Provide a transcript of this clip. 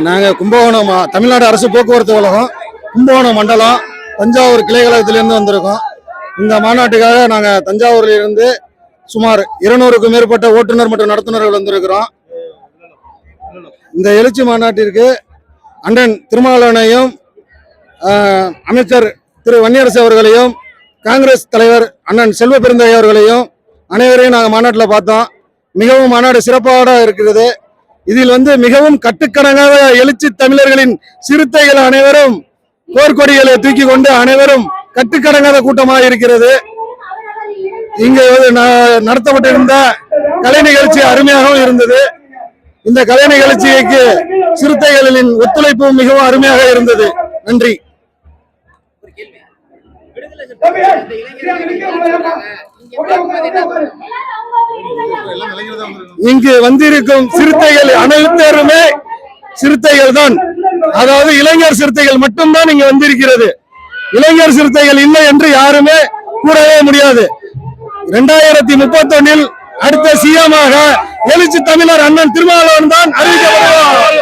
நாங்க கும்பகோணம் தமிழ்நாடு அரசு போக்குவரத்து கழகம் கும்பகோணம் மண்டலம் தஞ்சாவூர் கிளை கழகத்திலிருந்து வந்திருக்கோம். இந்த மாநாட்டுக்காக நாங்க தஞ்சாவூர்ல இருந்து சுமார் 200க்கும் மேற்பட்ட ஓட்டுநர் மற்றும் நடத்துனர்கள் வந்திருக்கிறோம். இந்த எழுச்சி மாநாட்டிற்கு அண்ணன் திருமாவளவனையும் அமைச்சர் திரு வன்னியரசு அவர்களையும் காங்கிரஸ் தலைவர் அண்ணன் செல்வ பெருந்தகை அவர்களையும் அனைவரையும் நாங்கள் மாநாட்டில் பார்த்தோம். மிகவும் மாநாடு சிறப்பாக இருக்கிறது. இதில் மிகவும் கட்டுக்கடங்காத எழுச்சி தமிழர்களின் சிறுத்தைகள் அனைவரும் போர்க்கொடிகளை தூக்கி கொண்டு அனைவரும் கட்டுக்கடங்காத கூட்டமாக இருக்கிறது. இங்கு நடத்தப்பட்டிருந்த கலை நிகழ்ச்சி அருமையாகவும் இருந்தது. இந்த கலை நிகழ்ச்சிக்கு சிறுத்தைகளின் ஒத்துழைப்பு மிகவும் அருமையாக இருந்தது. நன்றி. இங்கு வந்திருக்கும் சிறுத்தைகள் அனைவருமே சிறுத்தைகள் தான். அதாவது இளைஞர் சிறுத்தைகள் மட்டும்தான் இங்கு வந்திருக்கிறது. இளைஞர் சிறுத்தைகள் இல்லை என்று யாருமே கூறவே முடியாது. 2031 அடுத்த சிஎமாக எழுச்சி தமிழர் அண்ணன் திருமாவளவன் தான் அறிவிக்கப்படுவார்.